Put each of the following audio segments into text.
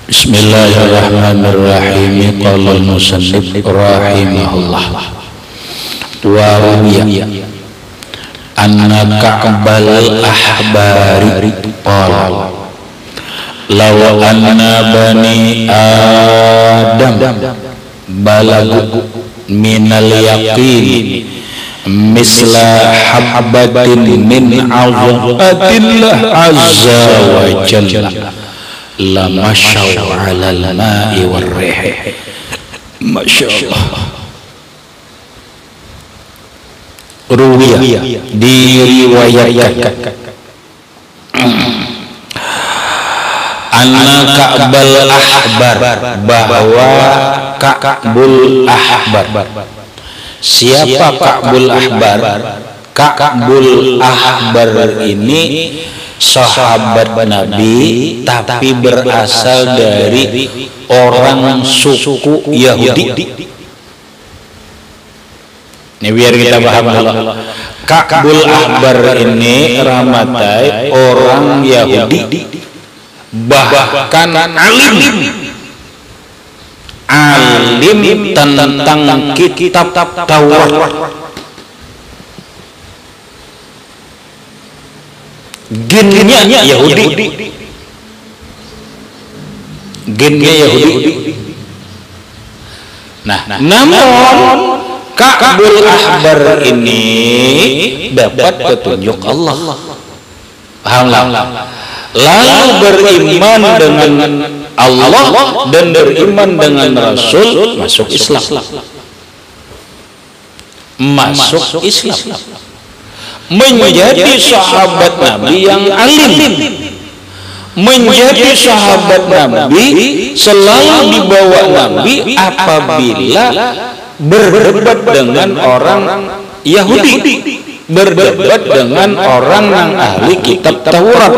Bismillahirrahmanirrahim. Qala al-musannif rahimahullah wa ruwiya anna Ka'bal ahbari qala law anna bani adam balagu minal yaqin misla habbatin min 'azmatillah azza wa jalla lama syau alal ma'i warrih. Masya Allah. Ruwiyah, diriwayatkan anna Ka'bal ahbar, bahwa Ka'bul ahbar. Siapa Ka'bul ahbar? Ka'bul ahbar ini sahabat Nabi tapi berasal dari orang suku Yahudi. Ini biar kita paham dulu. Ka'bul ahbar ini ramatai orang Yahudi, bahkan alim tentang kitab Taurat. Gennya Yahudi. Nah, namun Ka'bul ahbar ini dapat petunjuk Allah. Lalu beriman dengan Allah dan beriman dengan Rasul, masuk Islam. Menjadi sahabat Nabi yang alim, menjadi sahabat Nabi, selalu dibawa Nabi apabila berdebat dengan orang Yahudi, berdebat dengan orang yang ahli kitab Taurat,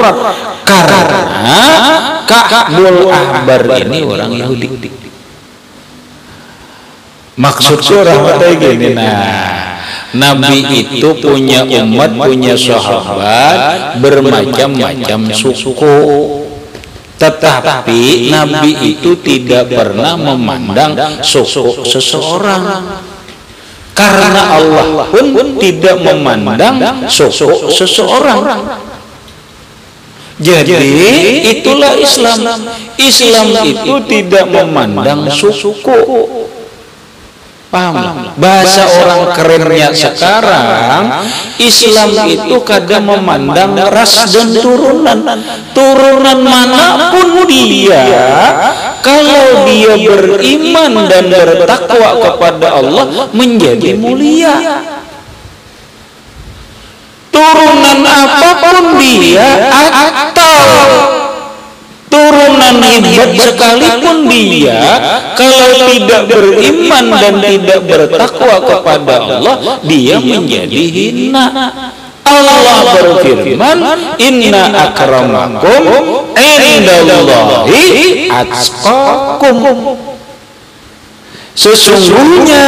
karena Ka'bul ahbar ini orang Yahudi. Maksudnya rahmatnya gini, Nabi itu punya umat, punya sahabat bermacam-macam suku, tetapi Nabi itu tidak pernah memandang suku seseorang, karena Allah pun tidak memandang suku seseorang. Jadi itulah Islam. Islam itu tidak memandang suku. Paham? Bahasa orang kerennya sekarang, Islam itu kadang memandang ras dan turunan manapun dia, kalau dia beriman dan bertakwa kepada Allah menjadi mulia. Turunan apapun dia, atau turunan hebat sekalipun dia, kalau tidak beriman dan tidak bertakwa kepada Allah, dia menjadi hina. Allah berfirman, inna akramakum indallahi atqakum. Sesungguhnya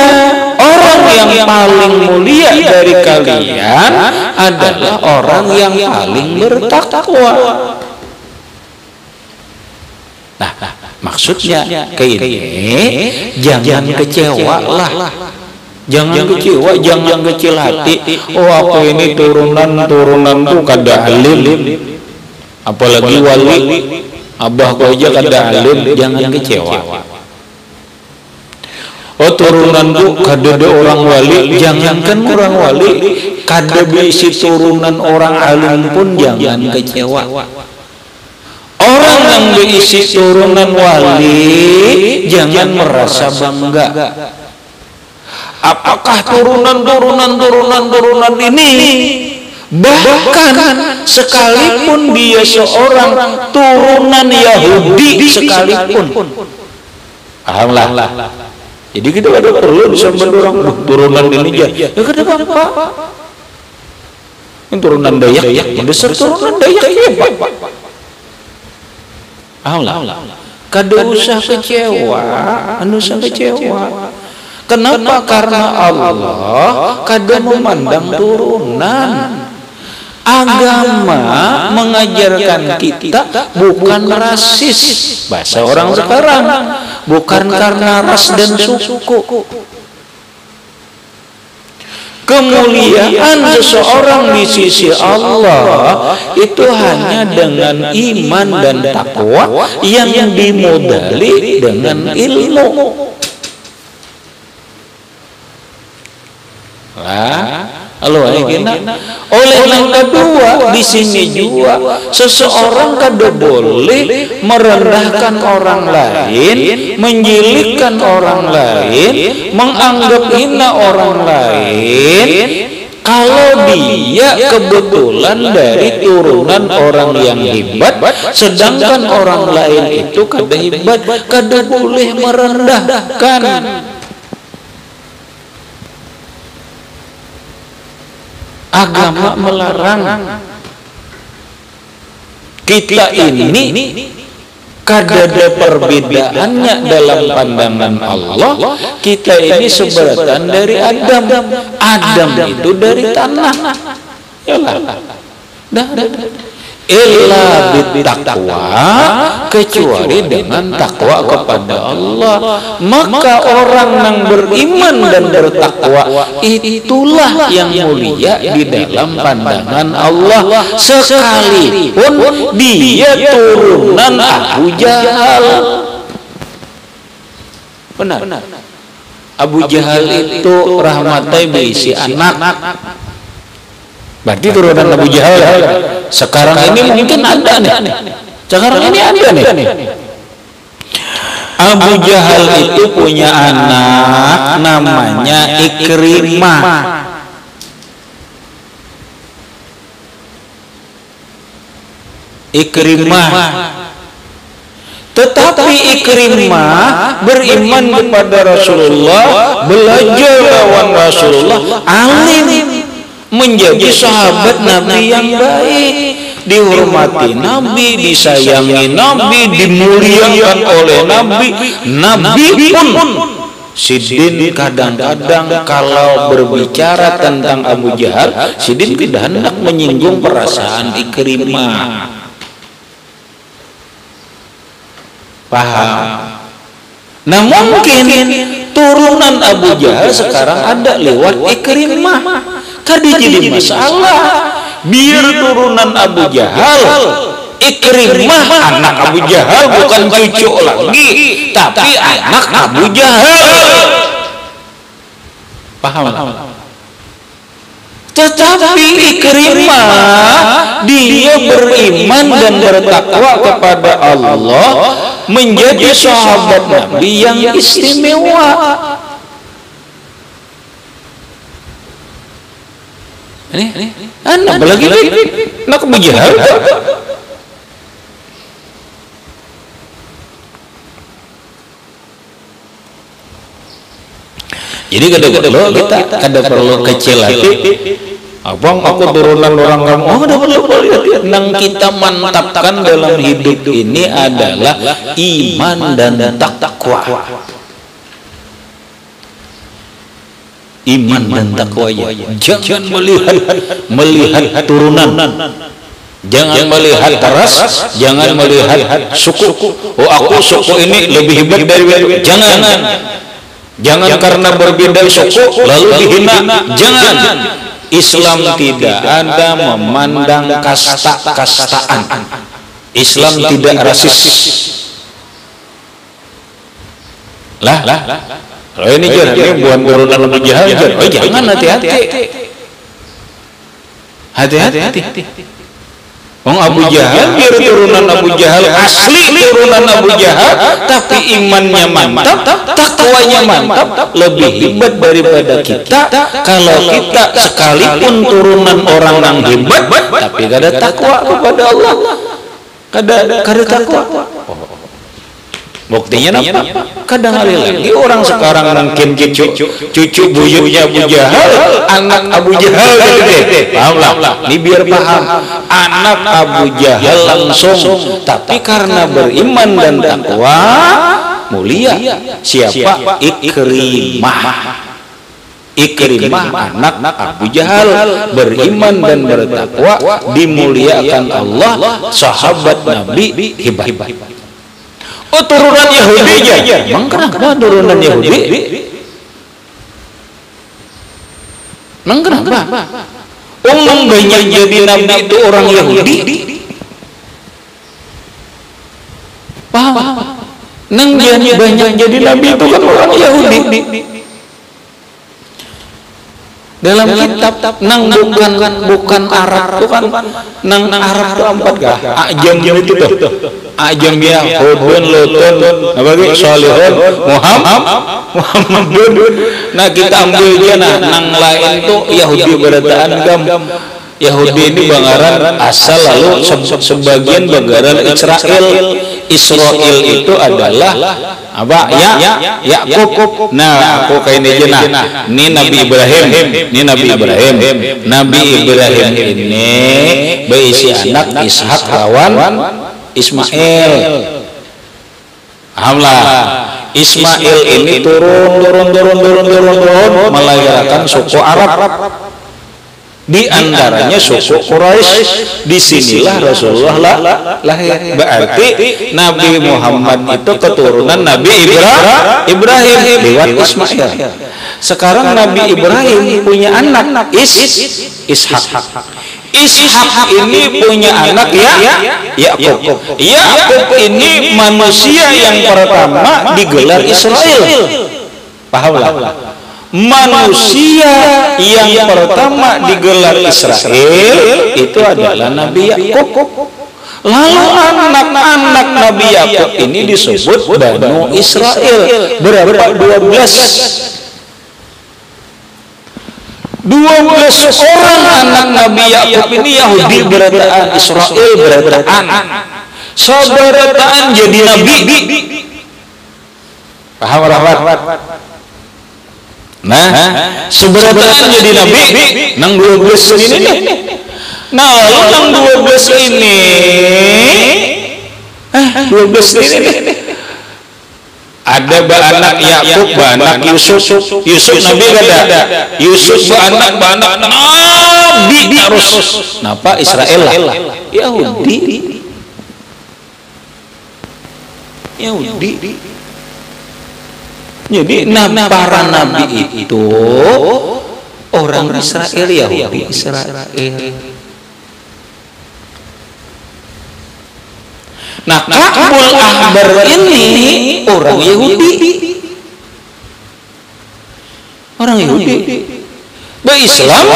orang yang paling mulia dari kalian adalah orang yang paling bertakwa. Nah, maksudnya kayak ini, jangan kecewa lah, jangan kecewa, jangan kecil hati. Oh, aku ini turunan tuh kada alim, apalagi wali, abahku aja kada alim, jangan kecewa. Oh, turunanku kada ada orang wali, jangankan orang wali, kada bisi turunan orang alim pun jangan kecewa. Orang yang berisi turunan wali jangan merasa bangga. Apakah turunan ini, bahkan sekalipun dia seorang turunan Yahudi sekalipun, alhamdulillah. Jadi kita ada perlu bisa mendorong turunan ini aja. Ya kada apa-apa. Ini turunan Dayak, besar turunan Dayak hebat. Allah, kada usah kecewa, Kenapa? Karena Allah kada memandang turunan. Agama mengajarkan kita bukan rasis, bahasa orang sekarang, bukan karena ras dan suku. Kemuliaan seseorang di sisi Allah itu hanya dengan iman dan takwa yang dimodali dengan ilmu. Oleh yang kedua, di sini juga seseorang kada boleh merendahkan orang lain, menjilidkan orang lain, menganggap hina orang lain kalau dia kebetulan dari turunan orang yang hebat, sedangkan orang lain itu kada hebat. Kada boleh merendahkan. Agama melarang. Kita ini kada ada perbedaannya dalam pandangan Allah. Kita ini seberatan dari Adam. Adam itu dari tanah. Yalah. Illa bittaqwa, kecuali dengan takwa kepada Allah. Maka orang yang beriman dan bertakwa itulah yang mulia di dalam pandangan Allah, sekalipun dia turunan Abu Jahal. Benar. Abu Jahal itu rahmatai berisi anak. Berarti turunan Abu Jahal. Sekarang ini mungkin ada nih. Sekarang ini ada nih. Abu Jahal itu punya anak namanya Ikrimah. Tetapi Ikrimah beriman kepada Rasulullah, belajar lawan Rasulullah, alim, menjadi sahabat Nabi yang baik, dihormati Nabi, disayangi Nabi, dimuliakan oleh Nabi. Nabi pun Sidin kadang-kadang kalau berbicara tentang Abu Jahal, Sidin tidak hendak menyinggung perasaan Ikrimah. Paham? Nah, mungkin turunan Abu Jahal sekarang ada lewat Ikrimah. Kada jadi masalah. Biar turunan Abu Jahal, Ikrimah anak Abu Jahal, bukan cucu lagi, tapi anak Abu Jahal. Paham? Tetapi Ikrimah dia beriman dan bertakwa kepada Allah, menjadi sahabat Nabi yang istimewa. Ini anak lagi nak Abu Jahal. Jadi kadang-kadang kita ada perlu kecil hati. Abang, aku turunan orang kamu. Oh, ada perlu lihat. Yang kita mantapkan dalam hidup ini adalah iman dan takwa. Iman dan takwa ya. Jangan melihat turunan, jangan melihat ras, jangan melihat suku. Oh, aku suku ini lebih hebat dari jangan karena berbeda suku lalu dihina. Jangan. Islam tidak ada memandang kasta-kastaan. Islam tidak rasis. Lah. Oh, ini bukan turunan Abu Jahal. Oh, jangan, hati-hati. Abu Jahal biar turunan Abu Jahal, asli turunan Abu Jahal, tapi imannya mantap, takwanya mantap, lebih hebat daripada kita. Kalau kita sekalipun turunan orang yang hebat, tapi kada takwa kepada Allah, kada takwa. Buktinya apa? Kadang kali lagi orang sekarang mungkin cucu buyutnya Abu Jahal, anak Abu Jahal gitu. Paham lah. Ini biar paham. Anak Abu Jahal langsung, tapi karena beriman dan takwa mulia. Siapa? Ikrimah. Ikrimah anak Abu Jahal beriman dan bertakwa, dimuliakan Allah, sahabat Nabi hebat. Oh, turunan Yahudi aja. Emang kenapa turunan Yahudi? Emang kenapa? Banyak jadi Nabi itu orang Yahudi. Paham? Nang banyak jadi Nabi itu kan orang Yahudi. Dalam kitab nang bukan Arab itu kan nang Arab itu empat kah? Ajam itu tuh. Ajam ya, Hudun, Lutun, apa Salihun, Muhammadun. Nah kita ambil aja nang lain itu Yahudi berataan gam. Yahudi ini banggaran asal, lalu sebagian banggaran Israel itu adalah apa ya Yakub. Nah aku kayak ini aja ini Nabi Ibrahim ini berisi anak Ishak lawan Ismail. Alhamdulillah Ismail ini turun melahirkan suku Arab. Di antaranya suku Quraisy. Disinilah Rasulullah lahir. Berarti Nabi Muhammad itu keturunan Nabi Ibrahim lewat Ismail. Sekarang Nabi Ibrahim punya anak Ishak. Ishak ini punya anak Yakub. Yakub ini manusia yang pertama digelar Israel. Pahamlah? Manusia yang pertama digelar Israel itu adalah Nabi Yakub. Lalu anak-anak Nabi Yakub ini disebut Banu Israel. Berapa? 12 orang anak Nabi Yakub ini Yahudi berataan, Israel berataan. Sabarataan jadi Nabi. Paham? Nah, seberataan jadi Nabi nang 12 ini. Nah, lalu nang 12 ini 12 ini ada anak Yakub, anak Yusuf Nabi ada. Yusuf anak Nabi terus. Napa Israel lah? Yahudi. Jadi para nabi itu orang Israel, Yahudi Israel. Nah, Ka'bul Ahbar ini orang Yahudi. Orang Yahudi. Berislam,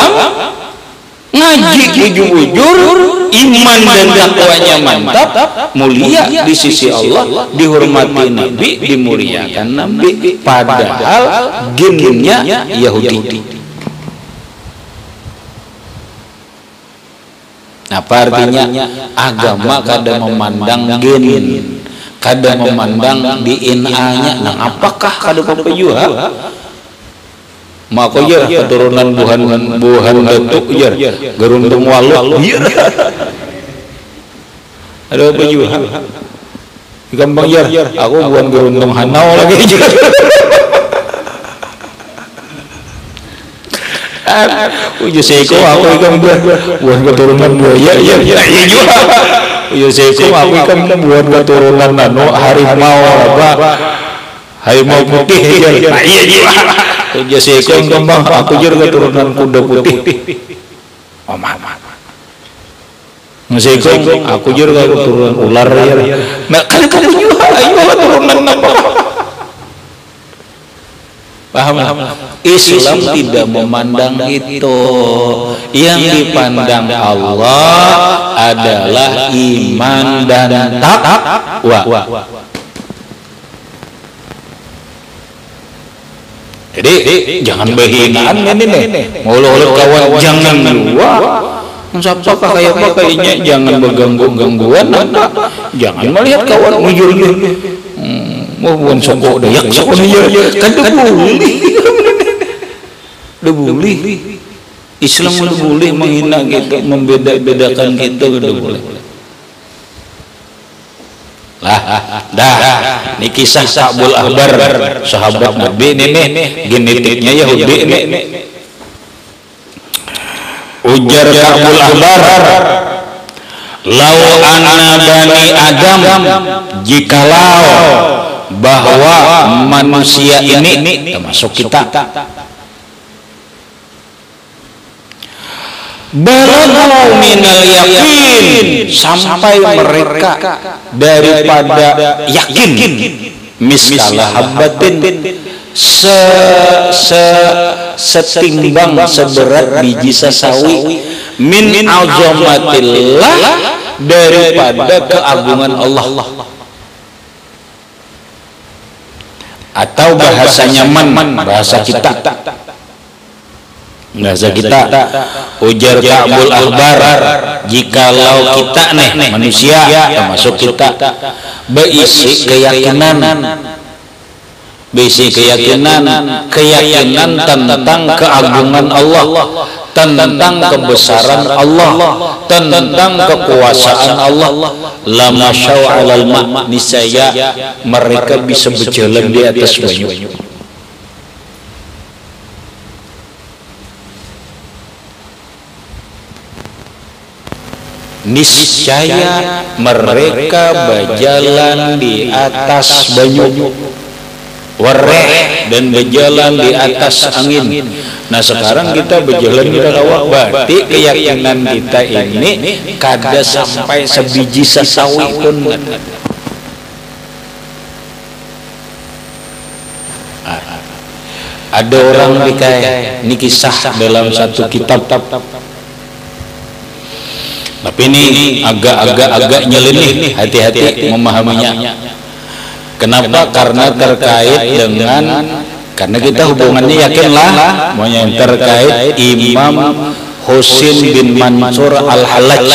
ngaji jujur, iman dan takwanya mantap, mulia di sisi Allah, dihormati Nabi, dimuliakan Nabi, padahal gennya Yahudi. Apa artinya? Agama kada memandang gen, kada memandang DNA-nya. Nah, apakah kada pejuah? Maka ya keturunan buhan datuk ya geruntung waluk ada apa juga gampang ya aku bukan geruntung hanau lagi juga uji seko aku ikan bukan keturunan buaya ya juga uji seko aku ikan bukan keturunan nano harimau apa harimau putih ya iya juga jasa ikon kembang aku juga keturunan kuda putih. Oh mama. Jasa ikon aku juga keturunan ular ya. Nah kan kamu juga ayo keturunan apa? Paham? Islam tidak memandang itu. Yang dipandang Allah adalah iman dan takwa. Jadi jangan berhinaan ini nih. Mulut kawan jangan dua. Siapa kayak apa kayaknya jangan bergangguan. Jangan melihat kawan mujur. Mau bukan sokok dayak sokok dia. Kan boleh. Islam boleh menghina kita, membeda-bedakan kita boleh. ini kisah Ka'bul Ahbar, sahabat Nabi ini genetiknya Yahudi ini. Ujar Ka'bul Ahbar, lau anna bani Adam, jikalau bahwa manusia ini termasuk kita balagu minal yakin, sampai mereka daripada yakin miskalah habbatin, setimbang seberat biji sasawi, min azamatillah, daripada keagungan Allah. Atau bahasanya bahasa kita, ujar Ka'bul Ahbar, jikalau kita manusia termasuk kita berisi keyakinan tentang keagungan Allah, tentang kebesaran Allah, tentang kekuasaan Allah, lama syau'alal ma', niscaya mereka bisa berjalan di atas banyu. Niscaya mereka berjalan di atas banyu, wareh, dan berjalan di atas angin. Nah sekarang kita berjalan di rawa, berarti keyakinan kita ini kada sampai sebiji sasawi pun. Ada orang dikaya, ini kisah dalam satu kitab. Tapi ini agak nyeleneh, hati-hati memahaminya. Kenapa? Karena terkait dengan, karena kita hubungannya yakinlah yang terkait Imam Husin bin Mansur al-Hallaj,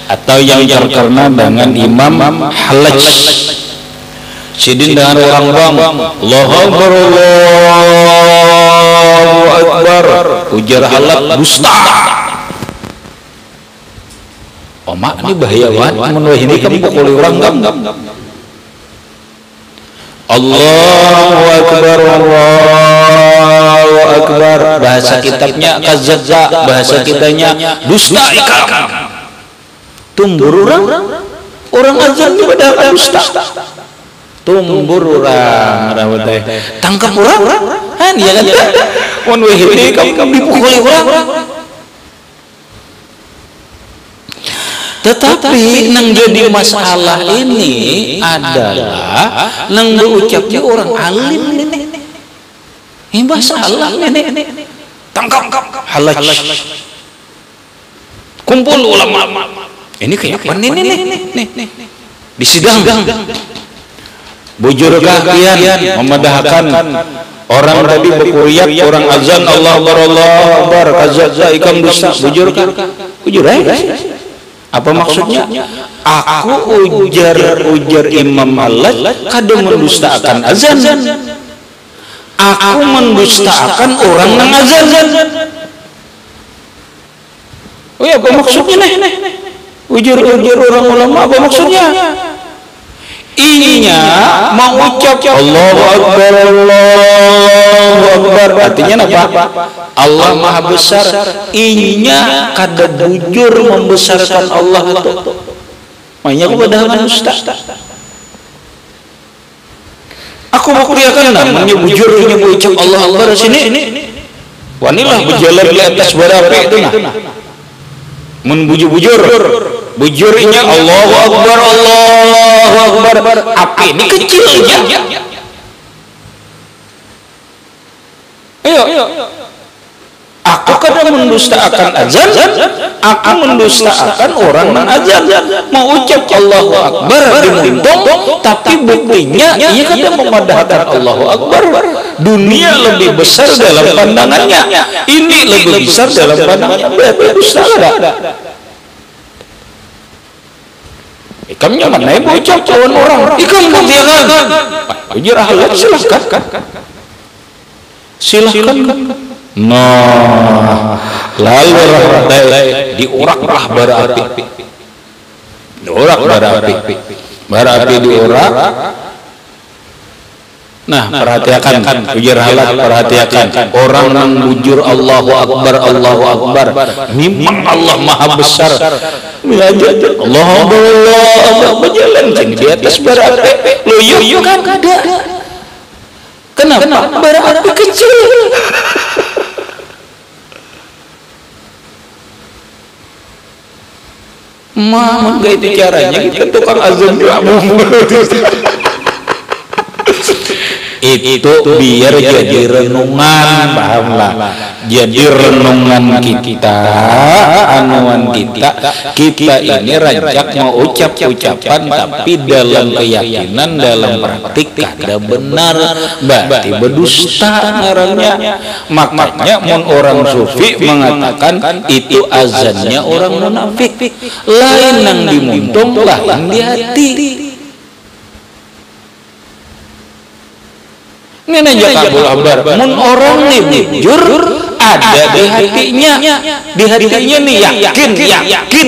atau yang terkenal dengan Imam Hallaj. Sidin dengan orang bang, Allahu Akbar, Allahu Akbar, ujar Hallaj, dusta. Oh mak, ini bahaya banget, menurut ini kamu pukul orang gam. Allahu Akbar, Allahu Akbar, bahasa kitabnya kazzaza, bahasa kitanya dusta ikam. Tumbur orang azan kepada dusta. Tumbur orang tangkap orang kan, ya kan? Mun ini kamu dipukuli orang. Tetapi nang jadi masalah ini adalah nang berucapnya orang alim ini masalah ini. Tangkap Hallaj, kumpul ulama, ini kayak apa nih di sidang. Bujur kalian memadahkan orang tadi berkuriat, orang azan Allah Akbar, kazza ikam dusta, bujur apa maksudnya? Aku ujar Imam Hallaj kadang mendustakan azan. Aku mendustakan orang yang azan. Oh ya, apa maksudnya nih? Ujar orang ulama, apa maksudnya? Inya mau ucap Allahu Akbar, Allahu Akbar, artinya apa? Allah Maha Besar. Inya kada bujur membesarkan Allah itu. Makanya aku padahal ustaz. Aku berkuriakan namanya bujur, ini ucap Allah Akbar sini. Wanilah berjalan di atas bara api itu nah. Bujur. Bujurnya Allahu Akbar, Allahu Akbar. Api ini kecilnya. Ayo. Aku kadang mendustakan azan, aku mendustakan orang yang azan. Mau ucap Allahu Akbar dimuntung, tapi buktinya ia kadang memadahkan Allahu Akbar. Dunia lebih besar dalam pandangannya, ini lebih besar dalam pandangannya. Berarti dusta ada. Ikamnya mana ibu ucap kawan orang? Ikam buktikan. Ujar Hallaj, silahkan. Nah, lalu diuraklah bara api. Bara api diurak, Nah, perhatikan, ujar halat, perhatikan. Orang yang bujur Allahu Akbar, Allahu Akbar, memang Allah Maha Besar. Belajar Allah berjalan di atas bara api. Loyo kan ada. Kenapa? Bara api kecil. Mah, itu caranya kita tukang azan itu biar jadi renungan, pahamlah, jadi renungan kita, anuan kita ini rancak mau ucapan tapi dalam keyakinan, dalam praktik kada benar, berarti berdusta ngarannya. Makanya mun orang sufi mengatakan itu azannya orang munafik, lain nang dimuntung, lain di hati. Ini aja kabul abar. Mun orang nih bujur ada di hatinya nih yakin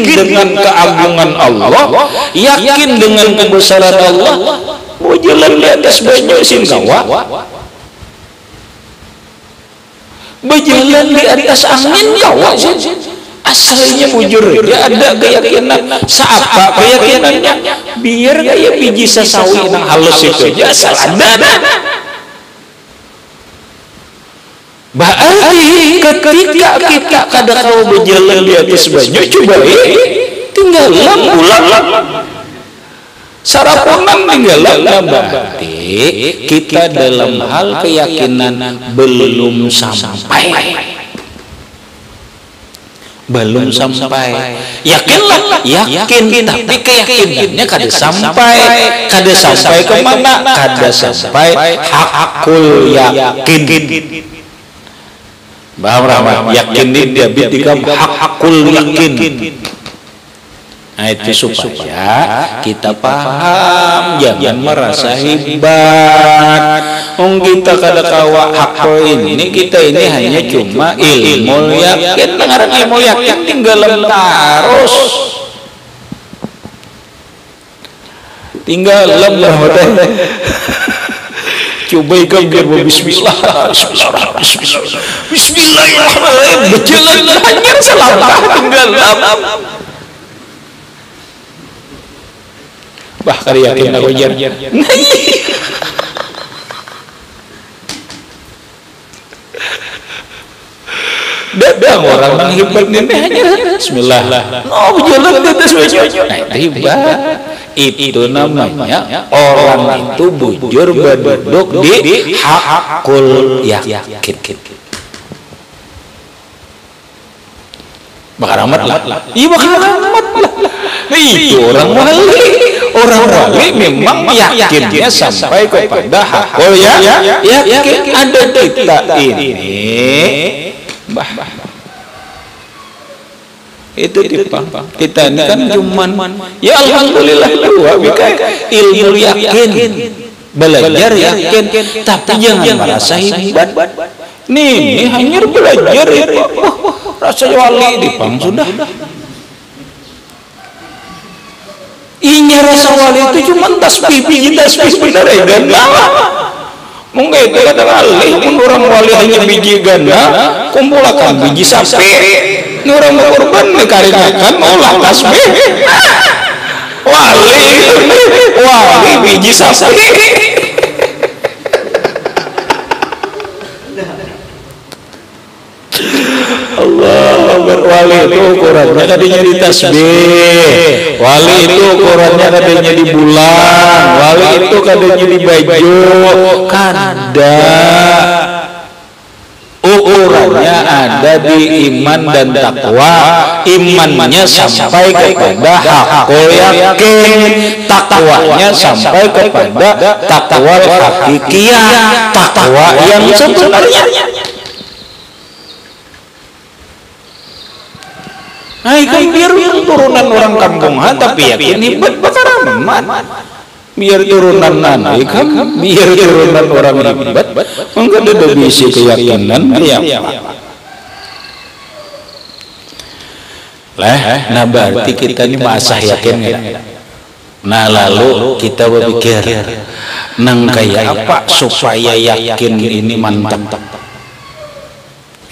dengan keagungan Allah, yakin dengan kebesaran Allah. Mau jalan di atas banyu singkawa, berjalan di atas angin kawa. Asalnya bujur ya ada keyakinan. Siapa keyakinannya? Biar kayak biji sasawi nang halus itu aja asal ada. Berarti ketika kita kada kau berjalan di atas banyu, coba tinggal ulang saraponan tinggal berarti kita dalam hal keyakinan belum sampai. Yakin tapi keyakinannya kada sampai kemana? Kada sampai hakul yakin. Bahwa yakin ini dia bitikam hakul yakin. Nah itu supaya kita paham, jangan merasa hebat. Kita kada kawa hakul ini, kita ini hanya cuma ilmu yakin. Dengar ilmu yakin tinggal terus. Tinggal lemah. Coba ikan biar bismillah, bismillahirrahmanirrahim, berjalan hanya selangkah tinggal bahkan yakin aku jar. Dadang orang yang hebat ini hanya bismillah. Oh berjalan di atas banyu. Nah itu hebat. Itu namanya orang itu bujur berduduk di hakul yakin. Bakar amat lah. Iya bakar amat lah. Itu orang wali. Orang wali memang yakinnya sampai kepada hakul yakin. Ada kita ini itu dipang kita ini kan cuman ya alhamdulillah ilmu yakin, belajar yakin, tapi jangan merasa hebat. Nih hanya belajar itu rasa wali dipang sudah. Inya rasa wali itu cuma tasbih benar ya kan? Mungkin itu kata wali, orang wali hanya biji ganda, kumpulkan biji sapi. Ini orang mau korban dikarikakan olah tasbih. Wali biji sapi. Allah berwali itu ukurannya tadinya di tasbih, wali itu ukurannya tadinya di bulan, wali itu tadinya di baju, kada ukurannya ada di iman dan takwa. Imannya sampai kepada hakul yakin, takwanya sampai kepada takwa hakikiyah, takwa yang sebenarnya. Nah itu biar turunan orang kampung tapi yakin hebat bakar amat. Biar turunan nanti kan biar turunan orang hebat enggak ada bisi keyakinan ya. Nah berarti kita ini masa yakin ya. Nah lalu kita berpikir nang kayak apa supaya yakin ini mantap.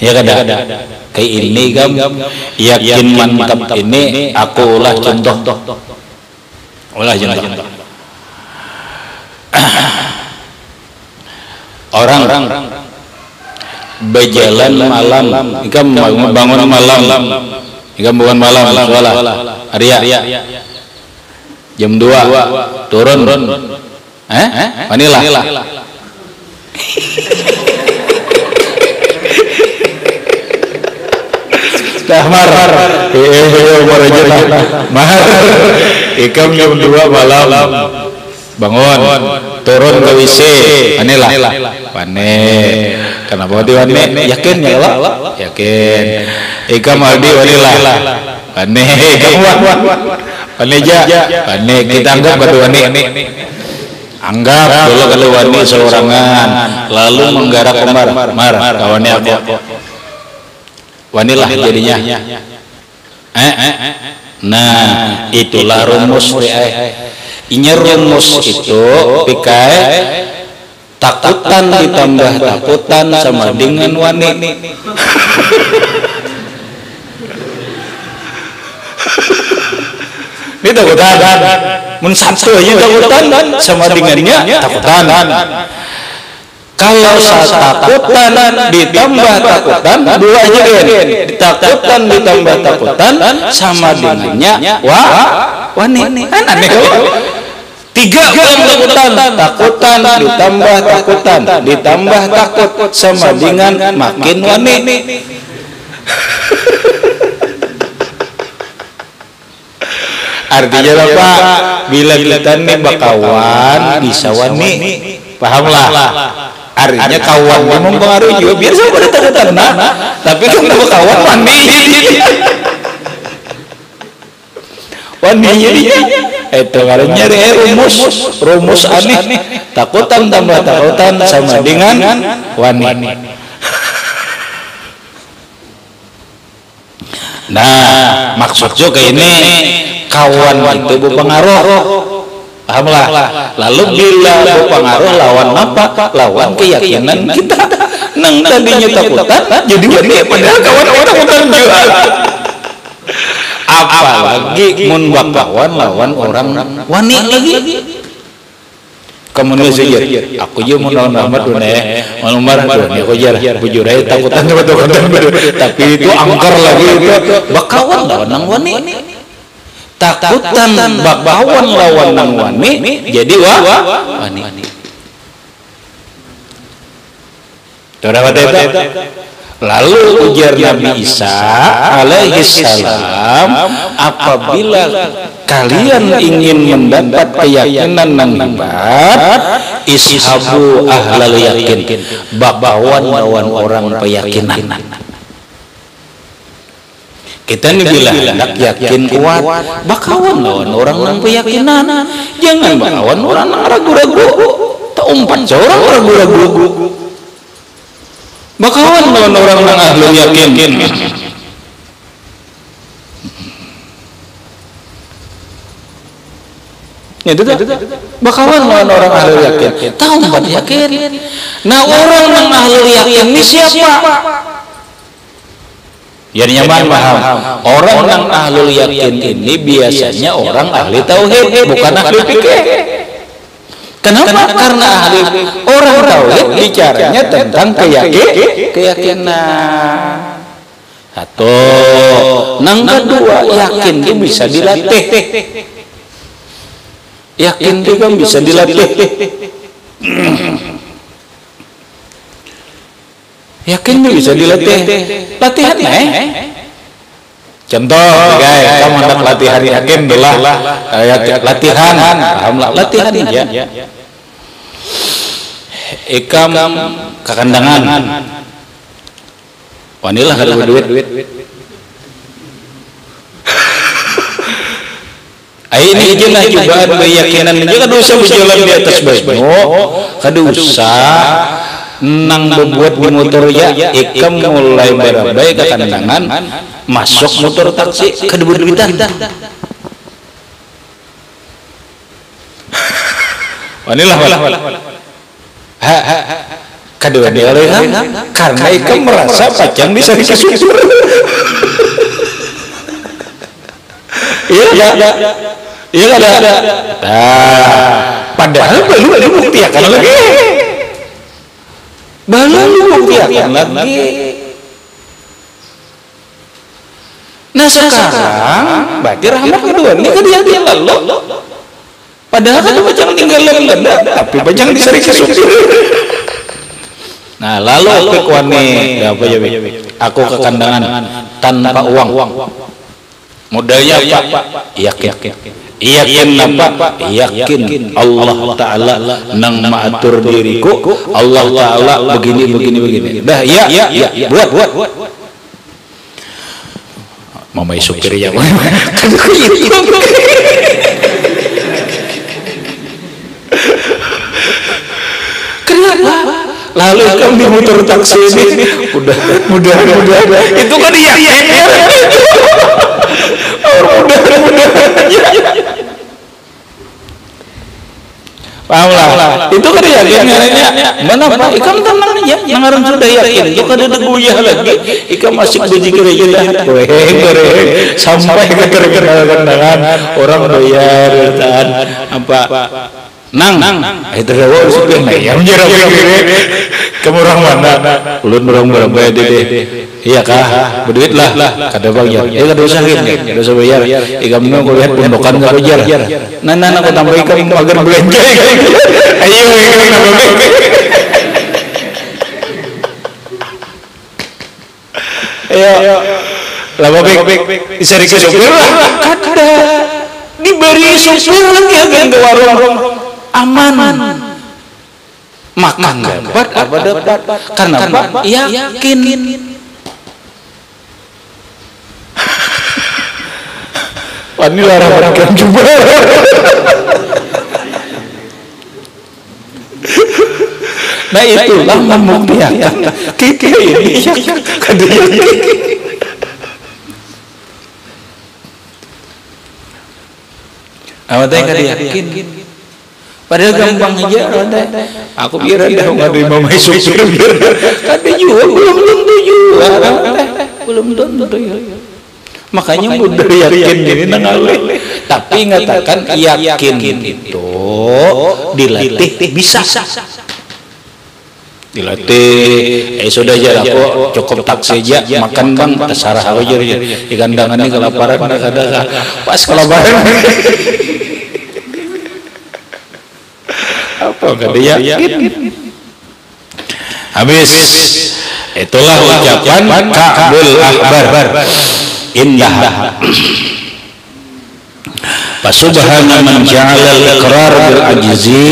Ya kada kayak ini gam yakin mantap ini aku ulah contoh. Orang berjalan malam, ikam bangun malam, ikam bangun malam, sholat, Arya, jam 2 turun, Manilah. Mahar, ikam jam 2 malam, bangun, turun ke WC, Manilah, kenapa di wane? Yakin ya Allah? Yakin. Ikam aldi wanilah, kita anggap kedua anggap dulu kedua seorangan, lalu menggarap kawannya aku. Wanilah jadinya. Nah, itulah rumus Inya rumus itu pikai takutan ditambah takutan sama dengan wani. Ini takutan. Mun satu aja takutan sama dengannya takutan. Kalau takutan ditambah takutan, dua aja takutan ditambah takutan sama dengannya wani. Aneh tiga takutan ditambah takut sama dengan makin wani. Artinya apa? Bila kita nih bakawan bisa wani, pahamlah. Artinya kawan mempengaruhi juga biasa pada takutan, tapi kan bakawan wani. Waninya itu karena rumus aneh, takutan tambah takutan sama dengan wani. Nah, maksud juga ini kawan itu berpengaruh, pahamlah. Lalu bila berpengaruh lawan apa? Lawan keyakinan kita. Nang tadinya takutan, jadi wani padahal kawan-kawan juga. Apalagi mun bakawan lawan orang wani lagi. Kemudian saja aku je mun lawan Ahmad dune malumar dune aku jar bujur aja takutan tapi itu angker lagi itu bakawan lawan nang wani. Takutan bakawan lawan nang wani jadi wani. Lalu ujar Nabi Isa alaihi salam, apabila kalian ingin mendapat keyakinan yang hebat, ishabu ahlal yakin, babawan lawan orang keyakinan. Kita ini bila hendak yakin kuat, bakawan lawan orang yang keyakinan. Jangan bakawan orang yang ragu-ragu. Tak umpan seorang ragu-ragu. Bakawan lawan orang yang ahli yakin. Ya itu bakawan lawan orang ahli yakin. Tahu empat yakin. Nah orang yang ahli yakin ini siapa? Jadi nyaman paham. Orang yang ahli yakin ini biasanya orang ahli tauhid, bukan ahli fikih. Kenapa? Karena ahli orang tauhid bicaranya tentang keyakinan. Satu, nang kedua yakin itu bisa dilatih. Yakin itu kan bisa dilatih. Yakin itu bisa dilatih. Latihan contoh, guys, kamu hendak latihan yakin adalah latihan, latihan ya. Ikam kekandangan, wanilah kalau duit. Ini jelah cobaan keyakinan juga dosa berjalan di atas baikmu, kada usah nang membuat di motor ya. Ikam mulai berabai kekandangan, masuk motor taksi kedua-duitan. Wanilah kedua dia karena ikam merasa pacang bisa disusul. Iya ada. Padahal belum bukti akan lagi. Belum bukti akan lagi. Nah sekarang berarti rahmat kedua ini kan dia lalu. Padahal kan pacang tinggal lenda, tapi pacang disari supir. Nah lalu pekwani apa ya? Aku ke kandangan tanpa uang. Modalnya apa? Yakin apa? Yakin Allah Ta'ala nang maatur diriku, Allah Ta'ala begini. Dah ya buat. Mamai supir ya. Kenapa? Lalu kami motor taksi ini mudah itu kan dia paham lah itu kan yakinnya mana pak ikam tenang aja nangarang sudah yakin itu kan ada guyah lagi ikam masih berzikir aja sampai ke kendangan orang bayar apa nang itu rawol supir yang jarang kamu orang mana ulun orang berapa deh iya kah berduit lah kada bayar kada usah bayar ikam nu kulihat pondokan enggak bayar nah aku tambah ikam agar belanja ayo lah bobek disari ke supir lah kada diberi supir lagi agen ke warung aman makan dapat apa dapat karena apa yakin wanita rakyat juga nah itulah membuktikan kita ini kada yakin. Awak kada yakin. Padahal gampang aja aku kira dah nggak mamai supir kada juga belum tentu makanya mudah yakin ini nangalih tapi ngatakan yakin itu dilatih bisa dilatih sudah aja aku cukup taksi aja makan bang terserah aja di kandangan ini kelaparan kada pas kelaparan apa kada yakin habis itulah ucapan Ka'bul Ahbar indah fasubhana man ja'ala al-iqrar bil ajzi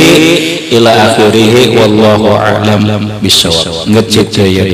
ila akhirih wallahu a'lam bisawab ngecet ya